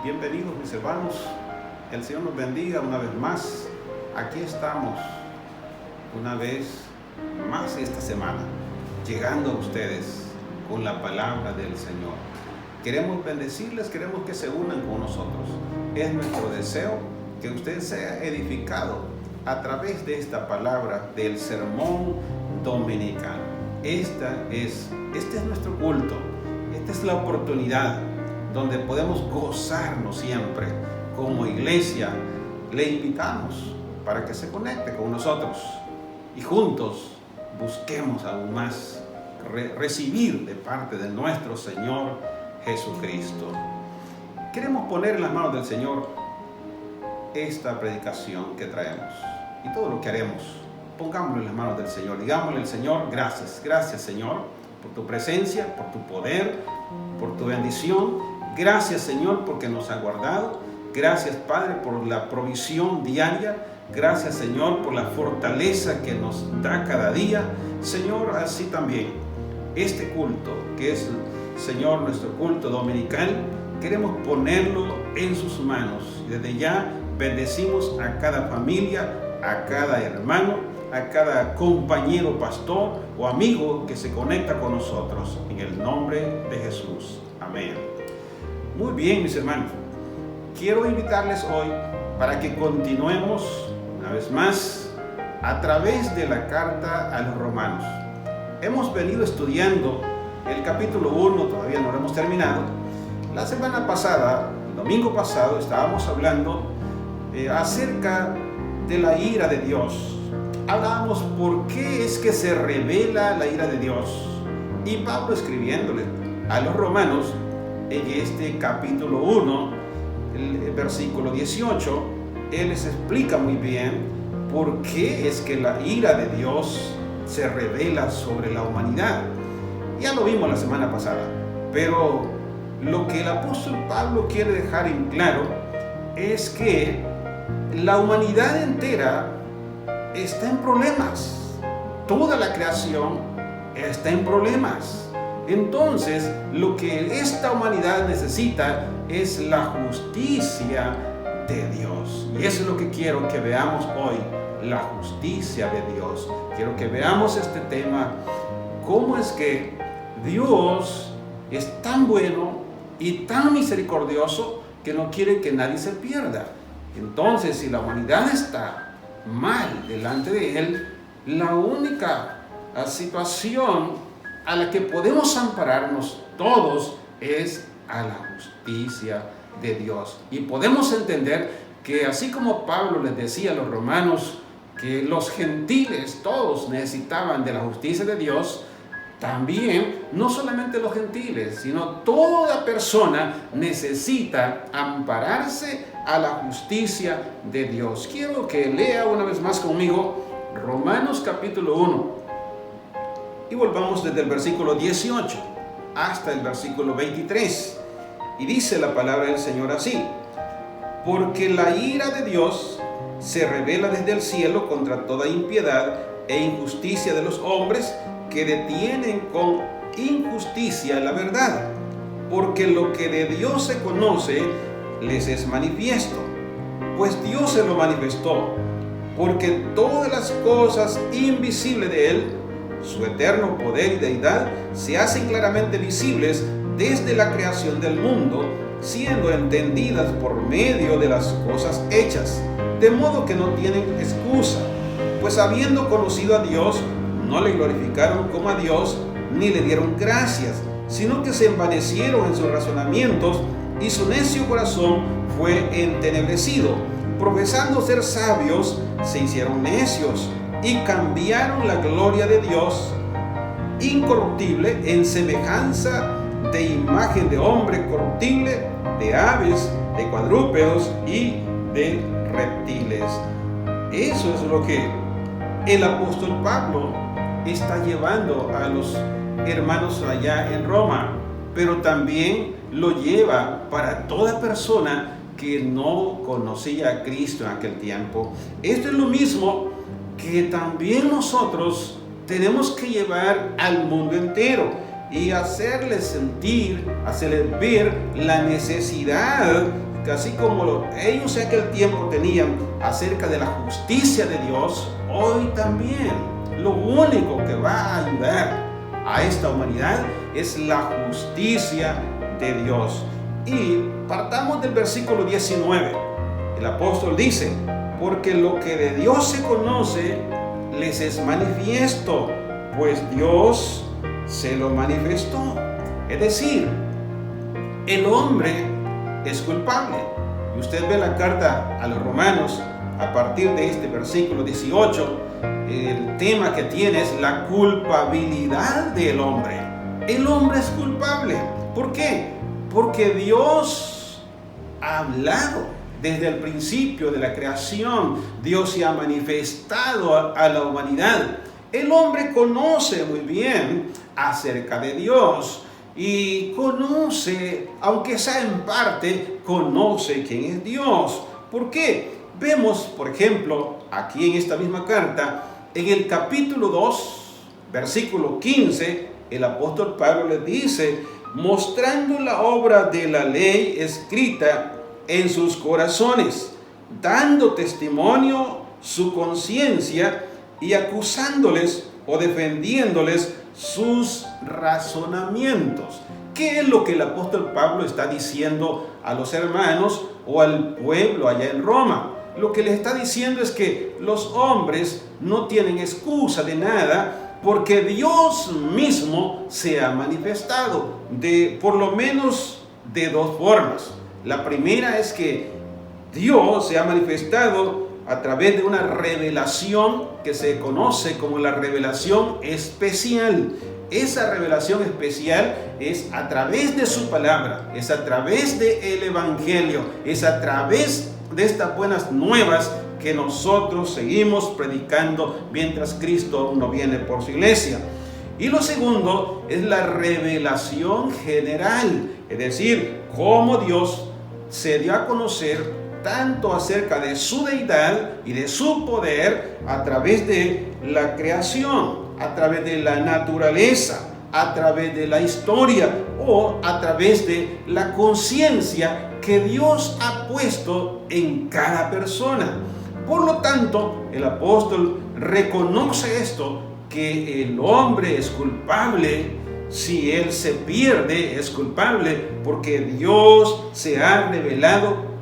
Bienvenidos mis hermanos, el Señor nos bendiga una vez más. Aquí estamos una vez más esta semana, llegando a ustedes con la palabra del Señor. Queremos bendecirles, queremos que se unan con nosotros. Es nuestro deseo que usted sea edificado a través de esta palabra del sermón dominical. Este es nuestro culto, esta es la oportunidad donde podemos gozarnos siempre como iglesia. Le invitamos para que se conecte con nosotros y juntos busquemos aún más recibir de parte de nuestro Señor Jesucristo. Queremos poner en las manos del Señor esta predicación que traemos y todo lo que haremos. Pongámoslo en las manos del Señor. Digámosle al Señor: gracias, gracias Señor por tu presencia, por tu poder, por tu bendición. Gracias Señor porque nos ha guardado. Gracias Padre por la provisión diaria. Gracias Señor por la fortaleza que nos da cada día. Señor, así también este culto que es, Señor, nuestro culto dominical, queremos ponerlo en sus manos. Desde ya bendecimos a cada familia, a cada hermano, a cada compañero pastor o amigo que se conecta con nosotros, en el nombre de Jesús. Amén. Muy bien, mis hermanos, quiero invitarles hoy para que continuemos una vez más a través de la carta a los romanos. Hemos venido estudiando el capítulo 1, todavía no lo hemos terminado. La semana pasada, el domingo pasado, estábamos hablando acerca de la ira de Dios. Hablábamos por qué es que se revela la ira de Dios. Y Pablo, escribiéndole a los romanos, en este capítulo 1, el versículo 18, él les explica muy bien por qué es que la ira de Dios se revela sobre la humanidad. Ya lo vimos la semana pasada, pero lo que el apóstol Pablo quiere dejar en claro es que la humanidad entera está en problemas. Toda la creación está en problemas. Entonces, lo que esta humanidad necesita es la justicia de Dios. Y eso es lo que quiero que veamos hoy, la justicia de Dios. Quiero que veamos este tema, cómo es que Dios es tan bueno y tan misericordioso que no quiere que nadie se pierda. Entonces, si la humanidad está mal delante de Él, la única situación a la que podemos ampararnos todos es a la justicia de Dios. Y podemos entender que así como Pablo les decía a los romanos que los gentiles todos necesitaban de la justicia de Dios, también no solamente los gentiles, sino toda persona necesita ampararse a la justicia de Dios. Quiero que lea una vez más conmigo Romanos capítulo 1 y volvamos desde el versículo 18 hasta el versículo 23. Y dice la palabra del Señor así: porque la ira de Dios se revela desde el cielo contra toda impiedad e injusticia de los hombres que detienen con injusticia la verdad, porque lo que de Dios se conoce les es manifiesto, pues Dios se lo manifestó, porque todas las cosas invisibles de Él, su eterno poder y deidad, se hacen claramente visibles desde la creación del mundo, siendo entendidas por medio de las cosas hechas, de modo que no tienen excusa, pues habiendo conocido a Dios, no le glorificaron como a Dios, ni le dieron gracias, sino que se envanecieron en sus razonamientos, y su necio corazón fue entenebrecido. Profesando ser sabios, se hicieron necios, y cambiaron la gloria de Dios incorruptible en semejanza de imagen de hombre corruptible, de aves, de cuadrúpedos y de reptiles. Eso es lo que el apóstol Pablo está llevando a los hermanos allá en Roma, pero también lo lleva para toda persona que no conocía a Cristo en aquel tiempo. Esto es lo mismo que también nosotros tenemos que llevar al mundo entero y hacerles sentir, hacerles ver la necesidad que así como ellos en aquel tiempo tenían acerca de la justicia de Dios, hoy también lo único que va a ayudar a esta humanidad es la justicia de Dios. Y partamos del versículo 19. El apóstol dice: porque lo que de Dios se conoce les es manifiesto, pues Dios se lo manifestó. Es decir, el hombre es culpable. Y usted ve la carta a los Romanos, a partir de este versículo 18, el tema que tiene es la culpabilidad del hombre. El hombre es culpable. ¿Por qué? Porque Dios ha hablado desde el principio de la creación. Dios se ha manifestado a la humanidad. El hombre conoce muy bien acerca de Dios y conoce, aunque sea en parte, conoce quién es Dios. ¿Por qué? Vemos, por ejemplo, aquí en esta misma carta, en el capítulo 2, versículo 15, el apóstol Pablo le dice: mostrando la obra de la ley escrita en sus corazones, dando testimonio su conciencia y acusándoles o defendiéndoles sus razonamientos. ¿Qué es lo que el apóstol Pablo está diciendo a los hermanos o al pueblo allá en Roma? Lo que le está diciendo es que los hombres no tienen excusa de nada, porque Dios mismo se ha manifestado por lo menos de dos formas. La primera es que Dios se ha manifestado a través de una revelación que se conoce como la revelación especial. Esa revelación especial es a través de su palabra, es a través del Evangelio, es a través de estas buenas nuevas que nosotros seguimos predicando mientras Cristo aún no viene por su iglesia. Y lo segundo es la revelación general, es decir, cómo Dios se dio a conocer tanto acerca de su deidad y de su poder a través de la creación, a través de la naturaleza, a través de la historia o a través de la conciencia que Dios ha puesto en cada persona. Por lo tanto, el apóstol reconoce esto, que el hombre es culpable. Si él se pierde, es culpable, porque Dios se ha revelado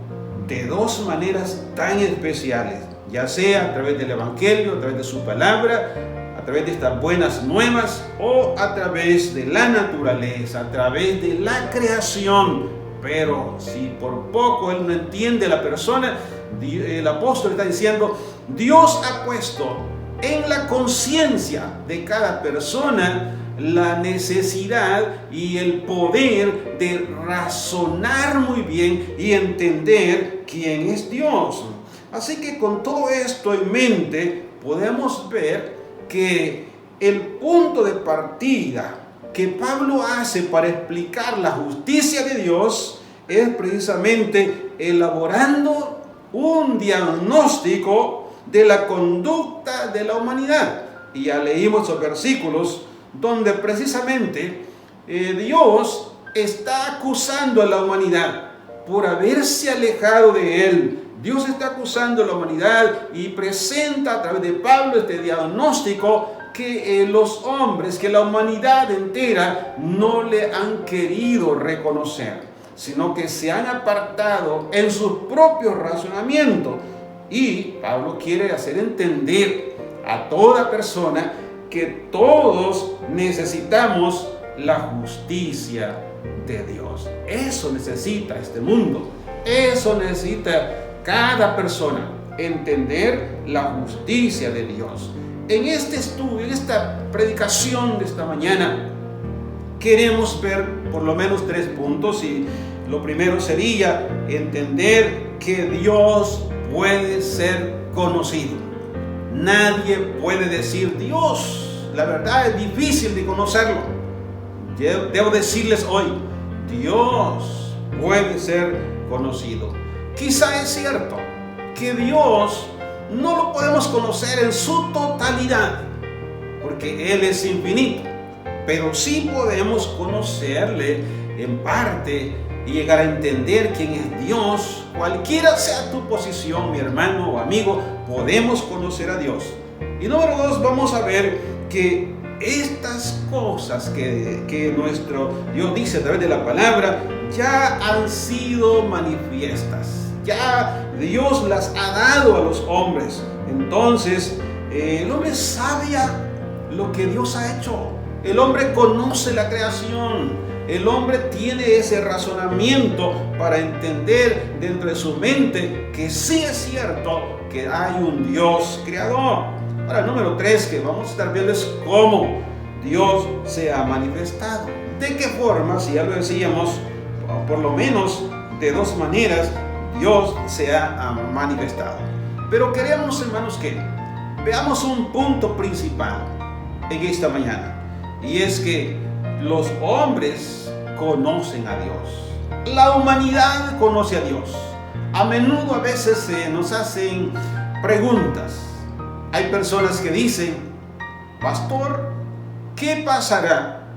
de dos maneras tan especiales, ya sea a través del Evangelio, a través de su palabra, a través de estas buenas nuevas o a través de la naturaleza, a través de la creación. Pero si por poco él no entiende a la persona, el apóstol está diciendo: Dios ha puesto en la conciencia de cada persona la necesidad y el poder de razonar muy bien y entender quién es Dios. Así que con todo esto en mente, podemos ver que el punto de partida que Pablo hace para explicar la justicia de Dios es precisamente elaborando un diagnóstico de la conducta de la humanidad. Y ya leímos esos versículos donde precisamente Dios está acusando a la humanidad por haberse alejado de Él. Dios está acusando a la humanidad y presenta a través de Pablo este diagnóstico que los hombres, que la humanidad entera no le han querido reconocer, sino que se han apartado en sus propios razonamientos. Y Pablo quiere hacer entender a toda persona que todos necesitamos la justicia de Dios. Eso necesita este mundo. Eso necesita cada persona, entender la justicia de Dios. En este estudio, en esta predicación de esta mañana, queremos ver por lo menos 3 puntos. Y lo primero sería entender que Dios puede ser conocido. Nadie puede decir Dios. La verdad es difícil de conocerlo. Debo decirles hoy, Dios puede ser conocido. Quizá es cierto que Dios no lo podemos conocer en su totalidad, porque Él es infinito, pero sí podemos conocerle en parte y llegar a entender quién es Dios, cualquiera sea tu posición, mi hermano o amigo, podemos conocer a Dios. Y número 2, vamos a ver que estas cosas que nuestro Dios dice a través de la palabra ya han sido manifiestas. Ya Dios las ha dado a los hombres. Entonces, el hombre sabe lo que Dios ha hecho. El hombre conoce la creación. El hombre tiene ese razonamiento para entender dentro de su mente que sí es cierto que hay un Dios creador. Ahora, número 3 que vamos a estar viendo es cómo Dios se ha manifestado. ¿De qué forma? Si ya lo decíamos, por lo menos de 2 maneras Dios se ha manifestado. Pero queremos, hermanos, que veamos un punto principal en esta mañana, y es que los hombres conocen a Dios. La humanidad conoce a Dios. A menudo, a veces se nos hacen preguntas. Hay personas que dicen: pastor, ¿qué pasará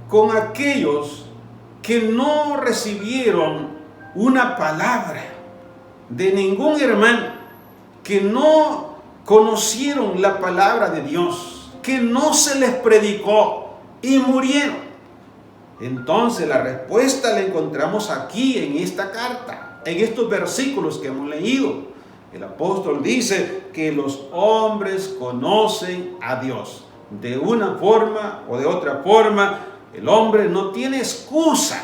con aquellos que no recibieron una palabra de ningún hermano, que no conocieron la palabra de Dios, que no se les predicó y murieron? Entonces la respuesta la encontramos aquí en esta carta, en estos versículos que hemos leído. El apóstol dice que los hombres conocen a Dios. De una forma o de otra forma, el hombre no tiene excusa.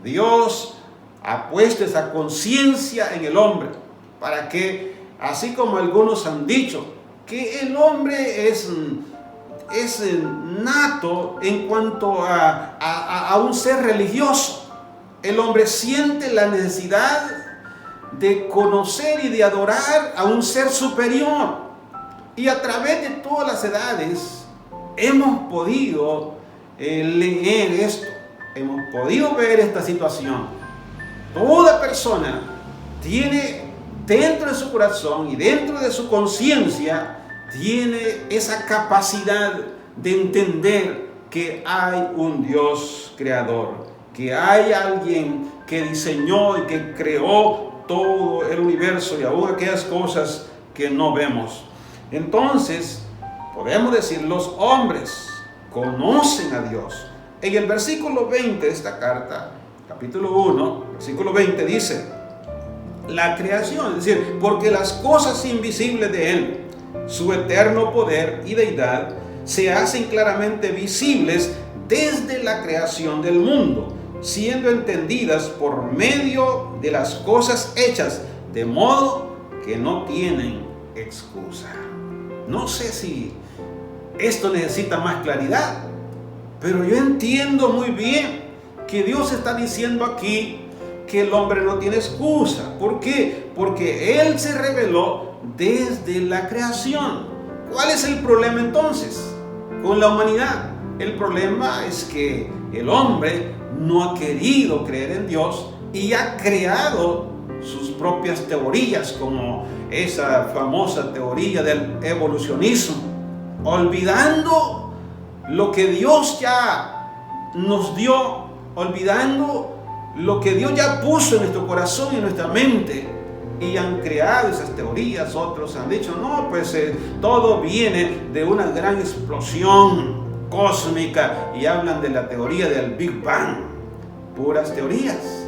Dios ha puesto esa conciencia en el hombre para que, así como algunos han dicho, que el hombre es nato en cuanto a un ser religioso. El hombre siente la necesidad de conocer y de adorar a un ser superior. Y a través de todas las edades hemos podido leer esto, hemos podido ver esta situación. Toda persona tiene dentro de su corazón y dentro de su conciencia, tiene esa capacidad de entender que hay un Dios creador, que hay alguien que diseñó y que creó todo el universo y aún aquellas cosas que no vemos. Entonces, podemos decir, los hombres conocen a Dios. En el versículo 20 de esta carta, capítulo 1, versículo 20 dice: la creación, es decir, porque las cosas invisibles de Él, su eterno poder y deidad, se hacen claramente visibles desde la creación del mundo, siendo entendidas por medio de las cosas hechas, de modo que no tienen excusa. No sé si esto necesita más claridad, pero yo entiendo muy bien que Dios está diciendo aquí que el hombre no tiene excusa. ¿Por qué? Porque Él se reveló desde la creación. ¿Cuál es el problema entonces con la humanidad? El problema es que el hombre no ha querido creer en Dios y ha creado sus propias teorías, como esa famosa teoría del evolucionismo, olvidando lo que Dios ya nos dio, olvidando lo que Dios ya puso en nuestro corazón y en nuestra mente, y han creado esas teorías. Otros han dicho: no, pues todo viene de una gran explosión cósmica, y hablan de la teoría del Big Bang. Puras teorías.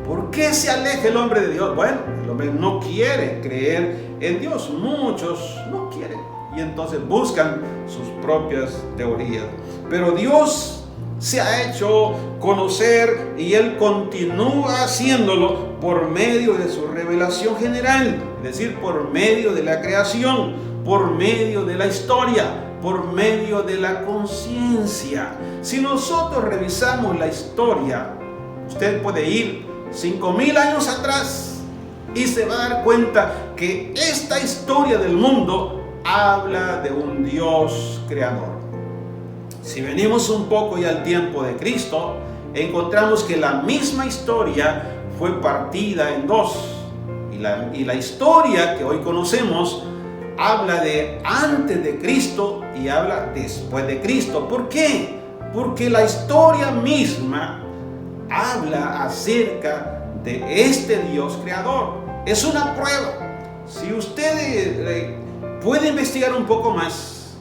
¿Por qué se aleja el hombre de Dios? Bueno, el hombre no quiere creer en Dios. Muchos no quieren, y entonces buscan sus propias teorías. Pero Dios se ha hecho conocer, y Él continúa haciéndolo por medio de su revelación general, es decir, por medio de la creación, por medio de la historia, por medio de la conciencia. Si nosotros revisamos la historia, usted puede ir 5,000 años atrás y se va a dar cuenta que esta historia del mundo habla de un Dios creador. Si venimos un poco ya al tiempo de Cristo, encontramos que la misma historia fue partida en dos. Y la historia que hoy conocemos habla de antes de Cristo y habla después de Cristo. ¿Por qué? Porque la historia misma habla acerca de este Dios creador. Es una prueba. Si usted puede investigar un poco más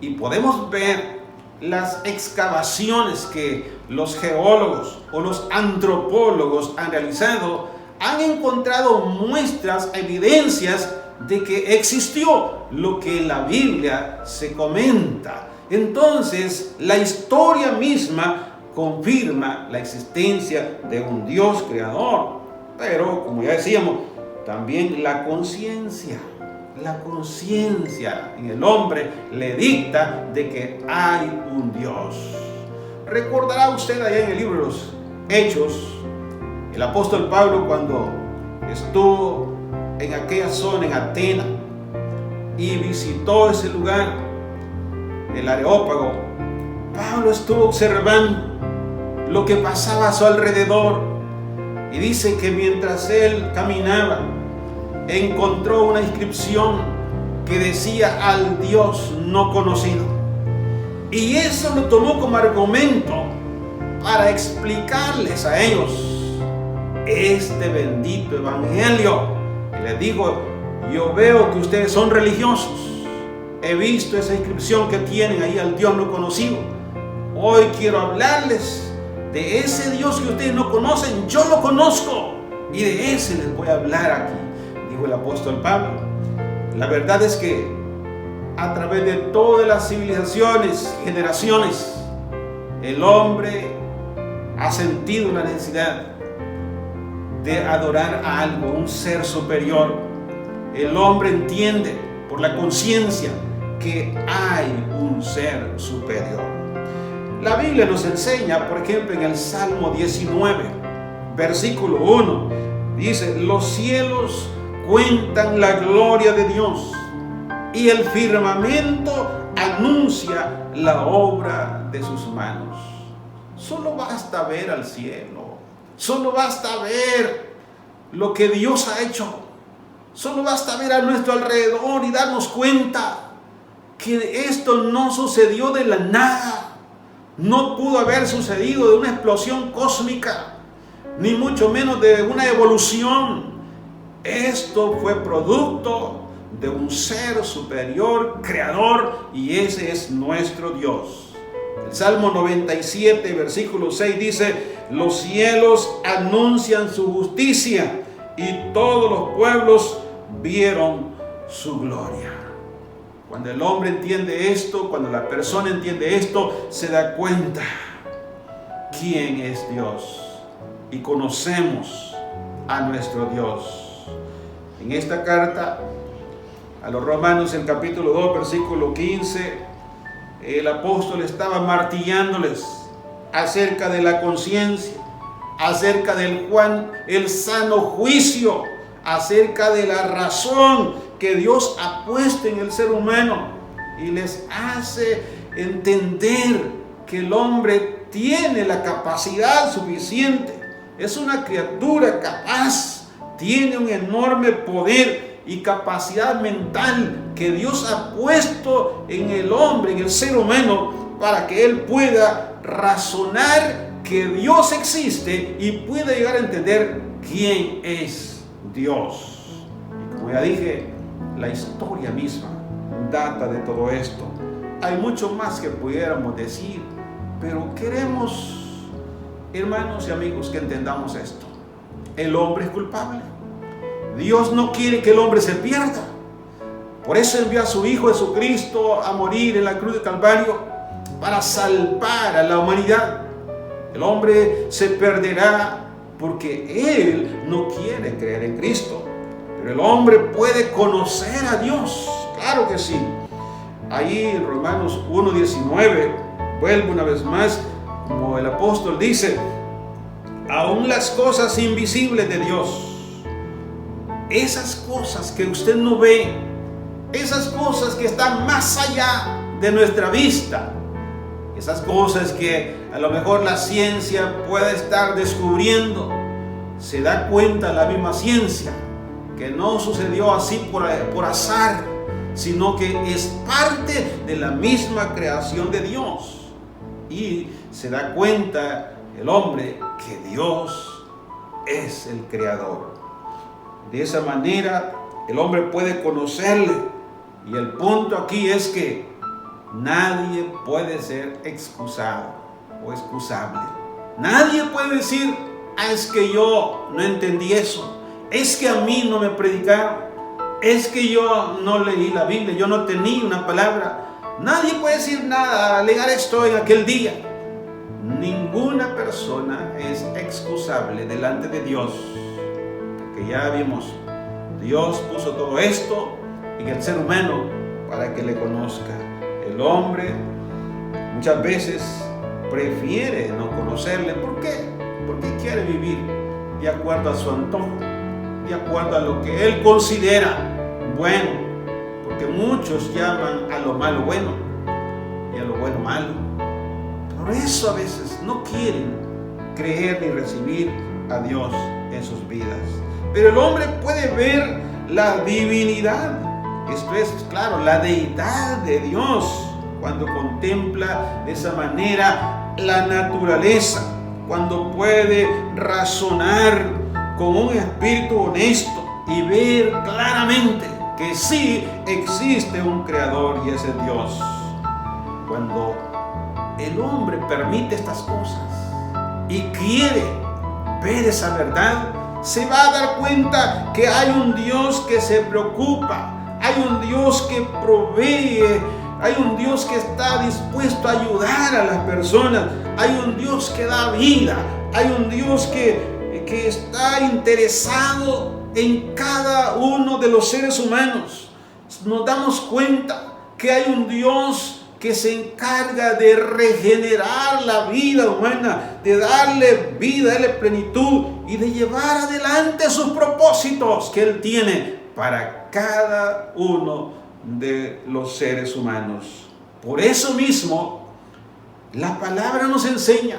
y podemos ver las excavaciones que los geólogos o los antropólogos han realizado, han encontrado muestras, evidencias de que existió lo que en la Biblia se comenta. Entonces, la historia misma confirma la existencia de un Dios creador. Pero, como ya decíamos, también la conciencia en el hombre le dicta de que hay un Dios. Recordará usted allá en el libro de los Hechos, el apóstol Pablo, cuando estuvo en aquella zona, en Atenas, y visitó ese lugar, el Areópago. Pablo estuvo observando lo que pasaba a su alrededor, y dice que mientras él caminaba, encontró una inscripción que decía: al Dios no conocido. Y eso lo tomó como argumento para explicarles a ellos este bendito evangelio. Y les digo: yo veo que ustedes son religiosos, he visto esa inscripción que tienen ahí, al Dios no conocido. Hoy quiero hablarles de ese Dios que ustedes no conocen. Yo lo conozco y de ese les voy a hablar aquí, dijo el apóstol Pablo. La verdad es que a través de todas las civilizaciones, generaciones, el hombre ha sentido la necesidad de adorar a algo, un ser superior. El hombre entiende por la conciencia que hay un ser superior. La Biblia nos enseña, por ejemplo, en el Salmo 19, versículo 1, dice: los cielos cuentan la gloria de Dios y el firmamento anuncia la obra de sus manos. Solo basta ver al cielo, solo basta ver lo que Dios ha hecho, solo basta ver a nuestro alrededor y darnos cuenta que esto no sucedió de la nada. No pudo haber sucedido de una explosión cósmica, ni mucho menos de una evolución. Esto fue producto de un ser superior, creador, y ese es nuestro Dios. El Salmo 97, versículo 6 dice: los cielos anuncian su justicia y todos los pueblos vieron su gloria. Cuando el hombre entiende esto, cuando la persona entiende esto, se da cuenta quién es Dios y conocemos a nuestro Dios. En esta carta a los Romanos, el capítulo 2, versículo 15, el apóstol estaba martillándoles acerca de la conciencia, acerca del el sano juicio, acerca de la razón que Dios ha puesto en el ser humano, y les hace entender que el hombre tiene la capacidad suficiente, es una criatura capaz, tiene un enorme poder y capacidad mental que Dios ha puesto en el hombre, en el ser humano, para que él pueda razonar que Dios existe y pueda llegar a entender quién es Dios. Y como ya dije, la historia misma data de todo esto. Hay mucho más que pudiéramos decir, pero queremos, hermanos y amigos, que entendamos esto. El hombre es culpable. Dios no quiere que el hombre se pierda. Por eso envió a su Hijo Jesucristo a morir en la cruz de Calvario para salvar a la humanidad. El hombre se perderá porque él no quiere creer en Cristo. Pero el hombre puede conocer a Dios. Claro que sí. Ahí en Romanos 1:19 vuelve una vez más, como el apóstol dice: aún las cosas invisibles de Dios, esas cosas que usted no ve, esas cosas que están más allá de nuestra vista, esas cosas que a lo mejor la ciencia puede estar descubriendo, se da cuenta la misma ciencia que no sucedió así por azar, sino que es parte de la misma creación de Dios. Y se da cuenta el hombre que Dios es el creador. De esa manera el hombre puede conocerle. Y el punto aquí es que nadie puede ser excusado o excusable. Nadie puede decir, es que yo no entendí eso, es que a mí no me predicaron, es que yo no leí la Biblia, yo no tenía una palabra. Nadie puede decir nada, alegar esto en aquel día. Ninguna persona es excusable delante de Dios, porque ya vimos, Dios puso todo esto en el ser humano para que le conozca. El hombre muchas veces prefiere no conocerle. ¿Por qué? Porque quiere vivir de acuerdo a su antojo, de acuerdo a lo que él considera bueno, porque muchos llaman a lo malo bueno y a lo bueno malo. Por eso a veces no quieren creer ni recibir a Dios en sus vidas. Pero el hombre puede ver la divinidad, esto es, claro, la deidad de Dios, cuando contempla de esa manera la naturaleza, cuando puede razonar con un espíritu honesto y ver claramente que sí existe un creador y ese es Dios. Cuando el hombre permite estas cosas y quiere ver esa verdad, se va a dar cuenta que hay un Dios que se preocupa, hay un Dios que provee, hay un Dios que está dispuesto a ayudar a las personas, hay un Dios que da vida, hay un Dios que está interesado en cada uno de los seres humanos. Nos damos cuenta que hay un Dios que se encarga de regenerar la vida humana, de darle vida, darle plenitud y de llevar adelante sus propósitos que Él tiene para cada uno de los seres humanos. Por eso mismo, la palabra nos enseña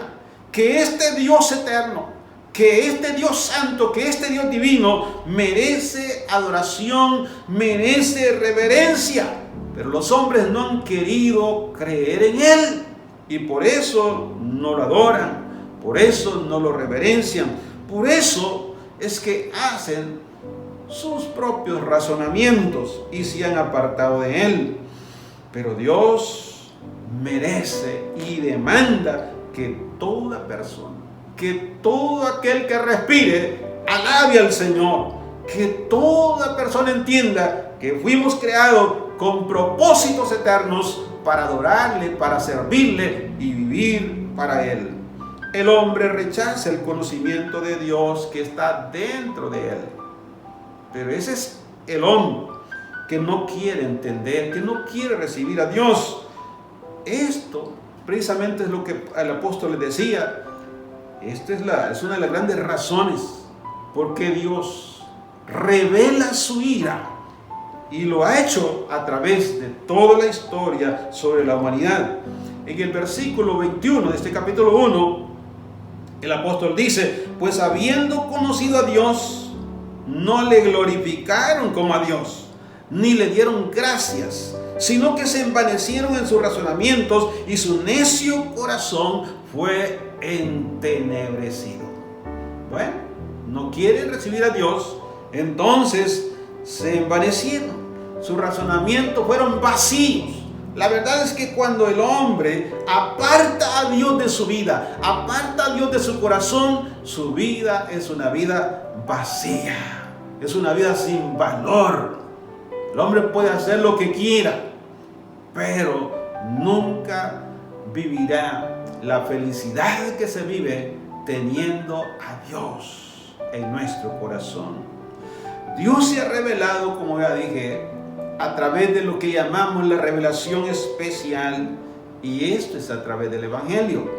que este Dios eterno, que este Dios santo, que este Dios divino merece adoración, merece reverencia. Pero los hombres no han querido creer en Él y por eso no lo adoran, por eso no lo reverencian, por eso es que hacen sus propios razonamientos y se han apartado de Él. Pero Dios merece y demanda que toda persona, que todo aquel que respire, alabe al Señor, que toda persona entienda que fuimos creados con propósitos eternos para adorarle, para servirle y vivir para Él. El hombre rechaza el conocimiento de Dios que está dentro de él. Pero ese es el hombre que no quiere entender, que no quiere recibir a Dios. Esto precisamente es lo que el apóstol le decía. Esta es una de las grandes razones por qué Dios revela su ira. Y lo ha hecho a través de toda la historia sobre la humanidad. En el versículo 21 de este capítulo 1, el apóstol dice: pues habiendo conocido a Dios, no le glorificaron como a Dios, ni le dieron gracias, sino que se envanecieron en sus razonamientos y su necio corazón fue entenebrecido. Bueno, no quieren recibir a Dios, entonces se envanecieron, sus razonamientos fueron vacíos. La verdad es que cuando el hombre aparta a Dios de su vida, aparta a Dios de su corazón, su vida es una vida vacía, es una vida sin valor. El hombre puede hacer lo que quiera, pero nunca vivirá la felicidad que se vive teniendo a Dios en nuestro corazón. Dios se ha revelado, como ya dije, a través de lo que llamamos la revelación especial, y esto es a través del Evangelio.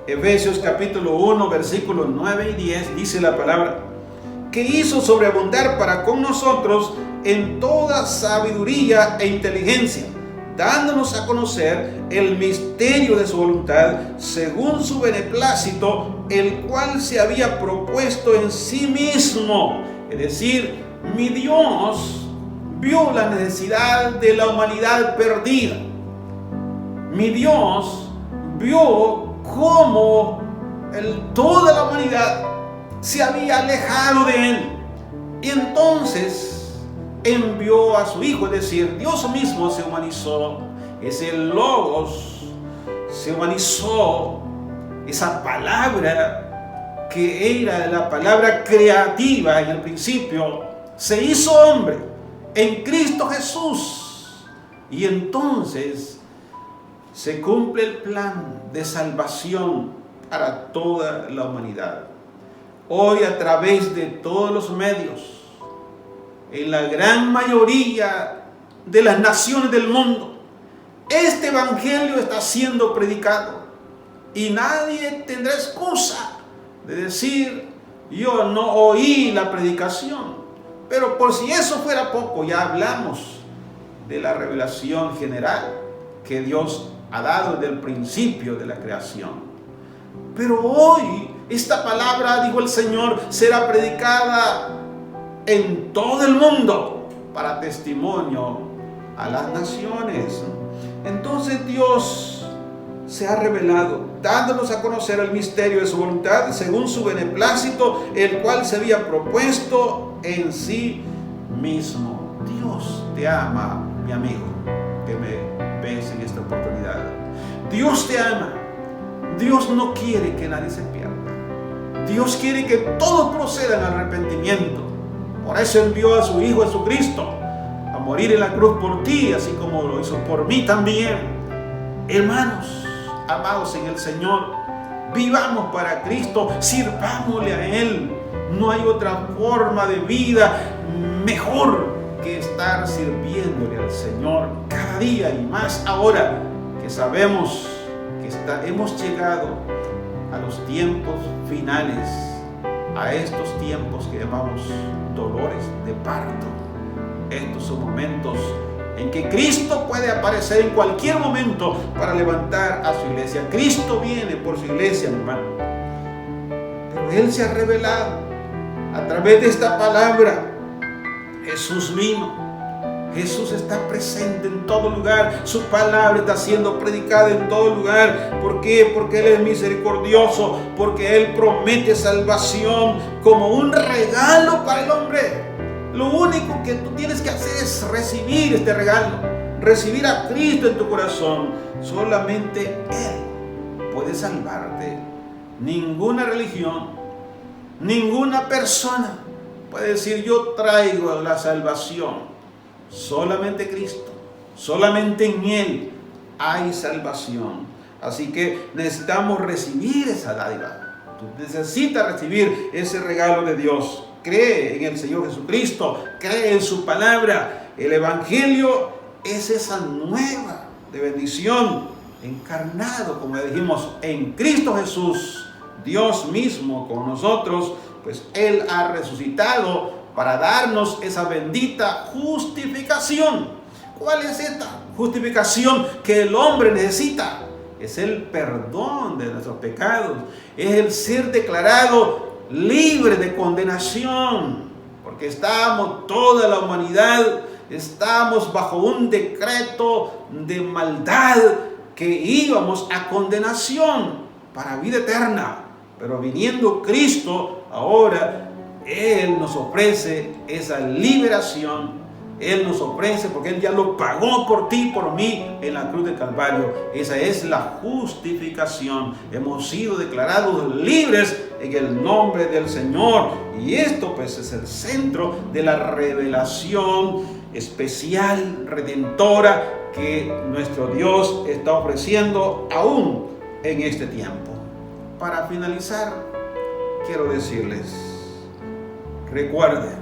Efesios capítulo 1, versículos 9 y 10 dice la palabra: que hizo sobreabundar para con nosotros en toda sabiduría e inteligencia, dándonos a conocer el misterio de su voluntad, según su beneplácito, el cual se había propuesto en sí mismo. Es decir, mi Dios vio la necesidad de la humanidad perdida. Mi Dios vio cómo toda la humanidad se había alejado de Él. Y entonces envió a su Hijo, es decir, Dios mismo se humanizó. Es el Logos, se humanizó, esa palabra que era la palabra creativa en el principio, se hizo hombre en Cristo Jesús. Y entonces se cumple el plan de salvación para toda la humanidad. Hoy, a través de todos los medios, en la gran mayoría de las naciones del mundo, este evangelio está siendo predicado. Y nadie tendrá excusa de decir: yo no oí la predicación. Pero por si eso fuera poco, ya hablamos de la revelación general que Dios ha dado desde el principio de la creación. Pero hoy esta palabra, dijo el Señor, será predicada en todo el mundo para testimonio a las naciones. Entonces Dios se ha revelado, dándonos a conocer el misterio de su voluntad según su beneplácito, el cual se había propuesto en sí mismo. Dios te ama, mi amigo, que me ves en esta oportunidad. Dios te ama. Dios no quiere que nadie se pierda. Dios quiere que todos procedan al arrepentimiento. Por eso envió a su Hijo Jesucristo a morir en la cruz por ti, así como lo hizo por mí también. Hermanos, amados en el Señor, vivamos para Cristo, sirvámosle a Él. No hay otra forma de vida mejor que estar sirviéndole al Señor cada día, y más ahora que sabemos que hemos llegado a los tiempos finales, a estos tiempos que llamamos dolores de parto. Estos son momentos en que Cristo puede aparecer en cualquier momento para levantar a su iglesia. Cristo viene por su iglesia, mi hermano. Pero Él se ha revelado a través de esta palabra. Jesús vino. Jesús está presente en todo lugar. Su palabra está siendo predicada en todo lugar. ¿Por qué? Porque Él es misericordioso. Porque Él promete salvación como un regalo para el hombre. Lo único que tú tienes que hacer es recibir este regalo. Recibir a Cristo en tu corazón. Solamente Él puede salvarte. Ninguna religión, ninguna persona puede decir: yo traigo la salvación. Solamente Cristo, solamente en Él hay salvación. Así que necesitamos recibir esa dádiva. Tú necesitas recibir ese regalo de Dios. Cree en el Señor Jesucristo, cree en su palabra. El Evangelio es esa nueva de bendición, encarnado, como le dijimos, en Cristo Jesús. Dios mismo con nosotros, pues Él ha resucitado para darnos esa bendita justificación. ¿Cuál es esta justificación que el hombre necesita? Es el perdón de nuestros pecados. Es el ser declarado libre de condenación. Porque estamos, toda la humanidad, estamos bajo un decreto de maldad que íbamos a condenación para vida eterna. Pero viniendo Cristo, ahora Él nos ofrece esa liberación. Él nos ofrece, porque Él ya lo pagó por ti, por mí, en la cruz del Calvario. Esa es la justificación. Hemos sido declarados libres en el nombre del Señor. Y esto pues es el centro de la revelación especial, redentora, que nuestro Dios está ofreciendo aún en este tiempo. Para finalizar, quiero decirles: recuerden,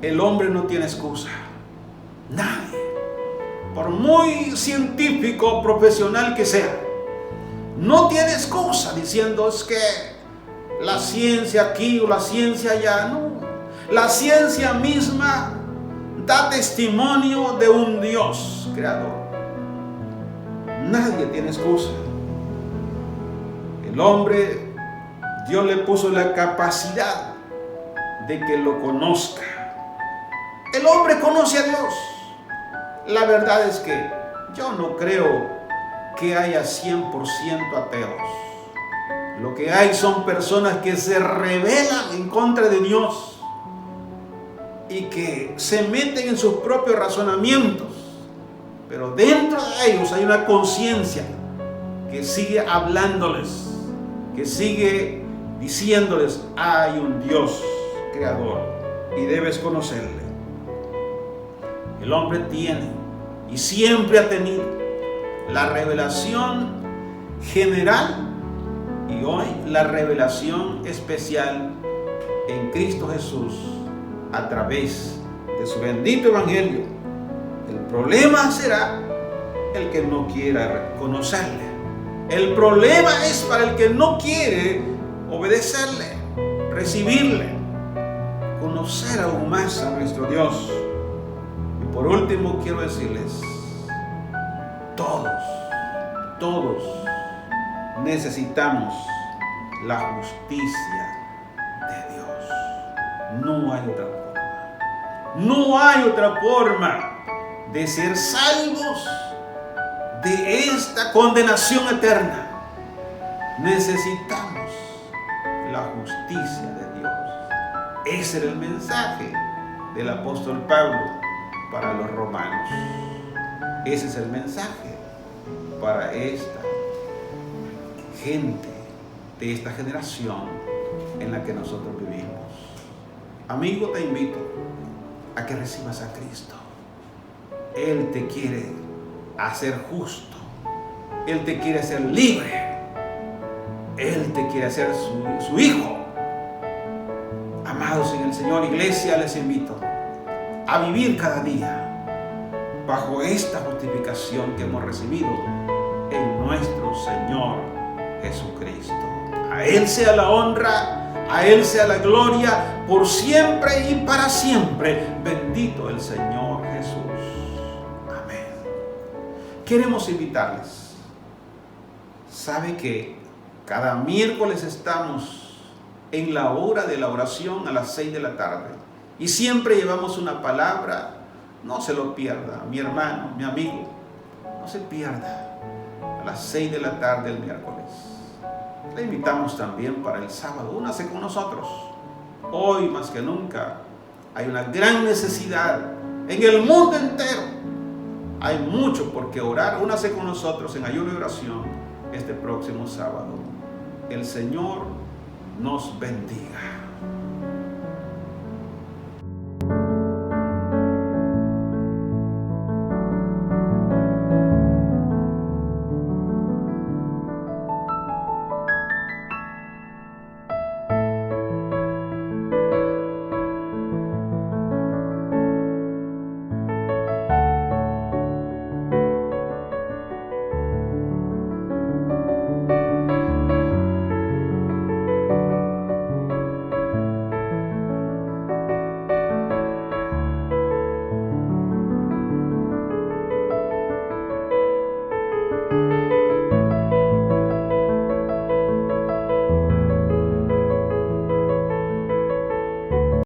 el hombre no tiene excusa. Nadie, por muy científico, profesional que sea, no tiene excusa diciendo: es que la ciencia aquí o la ciencia allá. No, la ciencia misma da testimonio de un Dios creador. Nadie tiene excusa. El hombre, Dios le puso la capacidad de que lo conozca. El hombre conoce a Dios. La verdad es que yo no creo que haya 100% ateos. Lo que hay son personas que se rebelan en contra de Dios y que se meten en sus propios razonamientos, pero dentro de ellos hay una conciencia que sigue hablándoles, que sigue diciéndoles: hay un Dios creador y debes conocerle. El hombre tiene y siempre ha tenido la revelación general y hoy la revelación especial en Cristo Jesús a través de su bendito evangelio. El problema será el que no quiera conocerle. El problema es para el que no quiere obedecerle, recibirle, conocer aún más a nuestro Dios. Y por último quiero decirles, todos necesitamos la justicia de Dios. No hay otra forma. No hay otra forma de ser salvos de esta condenación eterna. Necesitamos la justicia de Dios. Ese era el mensaje del apóstol Pablo para los romanos. Ese es el mensaje para esta gente de esta generación en la que nosotros vivimos. Amigo, te invito a que recibas a Cristo. Él te quiere hacer justo. Él te quiere hacer libre. Él te quiere hacer su hijo. Amados en el Señor, iglesia, les invito a vivir cada día bajo esta justificación que hemos recibido en nuestro Señor Jesucristo. A Él sea la honra, a Él sea la gloria, por siempre y para siempre. Bendito el Señor Jesús. Amén. Queremos invitarles. ¿Sabe que cada miércoles estamos en la hora de la oración a las 6 de la tarde? Y siempre llevamos una palabra. No se lo pierda, mi hermano, mi amigo. No se pierda. A las 6 de la tarde el miércoles. Le invitamos también para el sábado. Únase con nosotros. Hoy más que nunca hay una gran necesidad en el mundo entero. Hay mucho por qué orar. Únase con nosotros en ayuno y oración este próximo sábado. El Señor nos bendiga.